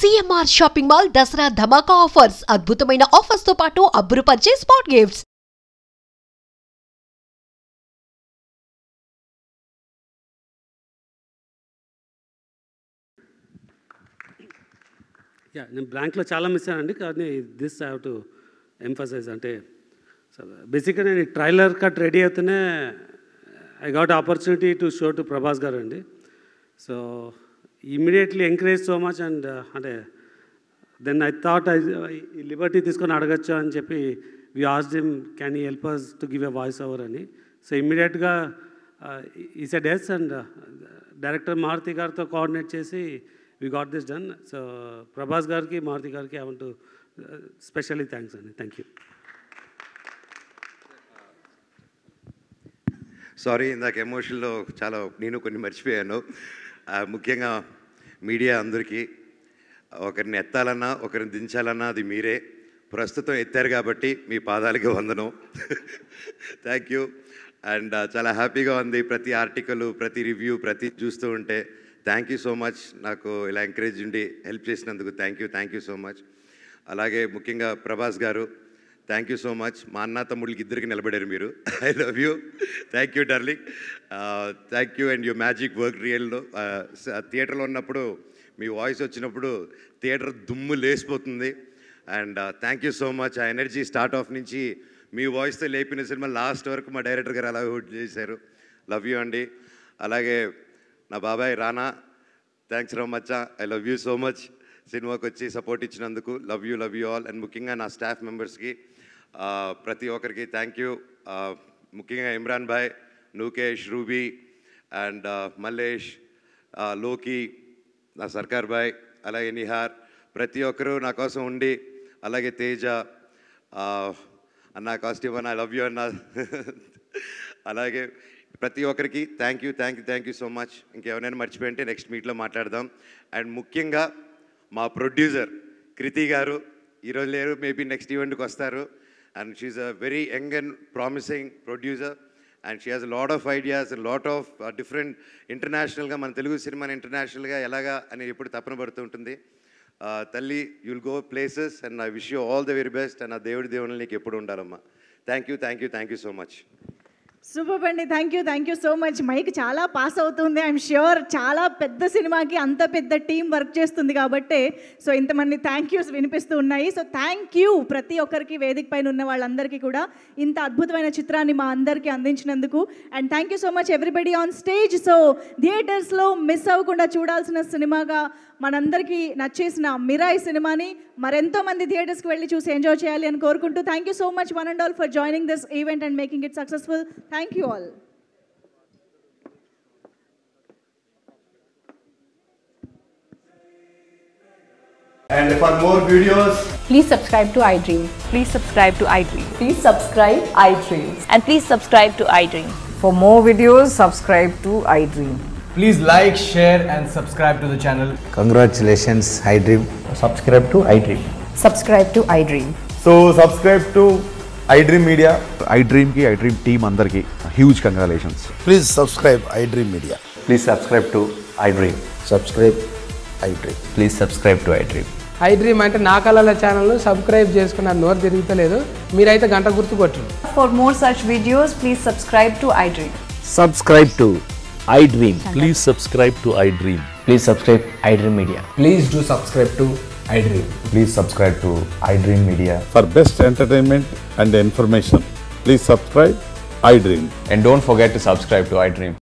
CMR shopping mall Dasara ధమాకా offers అద్భుతమైన offers తో పాటు అబ్బురుపరిచే స్పాట్ గిఫ్ట్స్. నేను బ్లాంక్లో చాలా మిస్ అయ్యానండి, కానీ this I have to emphasise. అంటే బేసిక్గా నేను ట్రైలర్ కట్ రెడీ అవుతూనే I got opportunity to show to Prabhas గారు అండి. సో ఇమ్మీడియట్లీ ఎంకరేజ్ సో మచ్ అండ్ అంటే దెన్ ఐ థాట్ ఈ లిబర్టీ తీసుకొని అడగచ్చు అని చెప్పి we asked him can you help us to give a voice over అని. సో ఇమ్మీడియట్గా he said yes and director Maruthi గారితో కోఆర్డినేట్ చేసి we got this done. So Prabhas garki, Maruti garki, I want to specially thanks and thank you. Sorry, ఇందాక ఎమోషన్లో చాలా నేను కొన్ని మర్చిపోయాను. ముఖ్యంగా మీడియా అందరికీ ఒకరిని ఎత్తాలన్నా ఒకరిని దించాలన్నా అది మీరే. ప్రస్తుతం ఎత్తారు కాబట్టి మీ పాదాలకి వందనం. Thank you. అండ్ చాలా హ్యాపీగా ఉంది ప్రతి ఆర్టికల్, ప్రతి రివ్యూ, ప్రతి చూస్తూ ఉంటే. Thank you so much. నాకు ఇలా ఎంకరేజ్ ఉండి హెల్ప్ చేసినందుకు థ్యాంక్ యూ సో మచ్. అలాగే ముఖ్యంగా ప్రభాస్ గారు థ్యాంక్ యూ సో మచ్. మా అన్న తమ్ముళ్ళకి ఇద్దరికి నిలబడారు మీరు. I love you. Thank you darling. Thank you and you magic work రియల్లో. థియేటర్లో ఉన్నప్పుడు మీ వాయిస్ వచ్చినప్పుడు థియేటర్ దుమ్ము లేసిపోతుంది. And thank you so much. ఆ ఎనర్జీ స్టార్ట్ ఆఫ్ నుంచి మీ వాయిస్తో లేపిన సినిమా లాస్ట్ వరకు మా డైరెక్టర్ గారు అలా హోల్డ్ చేశారు. లవ్ యూ అండి. అలాగే నా బాబాయ్ రానా, థ్యాంక్స్ రా మచ్చా, I love you so much. సినిమాకి వచ్చి సపోర్ట్ ఇచ్చినందుకు లవ్ యూ ఆల్. అండ్ ముఖ్యంగా నా స్టాఫ్ మెంబర్స్కి ప్రతి ఒక్కరికి థ్యాంక్ యూ. ముఖ్యంగా ఇమ్రాన్ భాయ్, నూకేష్, రూబీ అండ్ మల్లేష్, లోకి, నా సర్కార్ భాయ్, అలాగే నిహార్, ప్రతి ఒక్కరూ నా కోసం ఉండి, అలాగే తేజ అన్న కాస్ట్యూమ్ అన్న, ఐ లవ్ యూ అన్న. అలాగే ప్రతి ఒక్కరికి థ్యాంక్ యూ సో మచ్. ఇంకెవరైనా మర్చిపోయింటే నెక్స్ట్ మీట్లో మాట్లాడదాం. అండ్ ముఖ్యంగా మా ప్రొడ్యూసర్ కృతి గారు ఈరోజు లేరు, మేబీ నెక్స్ట్ ఈవెంట్కి వస్తారు. And she's a very young and promising producer and she has lot of ideas, lot of different ఇంటర్నేషనల్గా మన తెలుగు సినిమాని ఇంటర్నేషనల్గా ఎలాగా అని ఎప్పుడు తపన పడుతూ ఉంటుంది. తల్లి, you'll go places and I wish you all the very best. And ఆ దేవుని నీకు ఎప్పుడు ఉండాలమ్మా. Thank you so much. Super అండి. Thank you so much. Mike చాలా పాస్ అవుతుంది. ఐఎమ్ ష్యూర్ చాలా పెద్ద సినిమాకి అంత పెద్ద టీం వర్క్ చేస్తుంది కాబట్టి సో ఇంతమంది థ్యాంక్ యూస్ వినిపిస్తూ ఉన్నాయి. సో థ్యాంక్ యూ ప్రతి ఒక్కరికి, వేదిక పైన ఉన్న వాళ్ళందరికీ కూడా ఇంత అద్భుతమైన చిత్రాన్ని మా అందరికీ అందించినందుకు. And thank you so much everybody on stage. So థియేటర్స్లో మిస్ అవ్వకుండా చూడాల్సిన సినిమాగా మనందరికీ నచ్చేసిన మిరాయి సినిమాని మరెంతో మంది థియేటర్స్కి వెళ్ళి చూసి ఎంజాయ్ చేయాలి అని కోరుకుంటూ thank you so much one and all for joining this event and making it successful. Thank you all. And for more videos, please subscribe to iDream. Please subscribe to iDream. Please subscribe iDream. And please subscribe to iDream. For more videos, subscribe to iDream. please like, share and subscribe to the channel. Congratulations, iDream. Subscribe to iDream. Subscribe to iDream. So subscribe to iDream Media. iDream ki iDream team andarki huge congratulations. Please subscribe iDream Media. Please subscribe to iDream. Subscribe iDream. Please subscribe to iDream. iDream అంటే నా కళల ఛానల్ను subscribe చేసుకున్న నోరు తిరుగుతలేదు, మీరైతే గంట గుర్తు కొట్టండి. For more such videos, please subscribe to iDream. Subscribe to iDream. Please subscribe to iDream. Please subscribe iDream Media. Please do subscribe to iDream. Please subscribe to iDream Media. For best entertainment and information, please subscribe iDream. And don't forget to subscribe to iDream.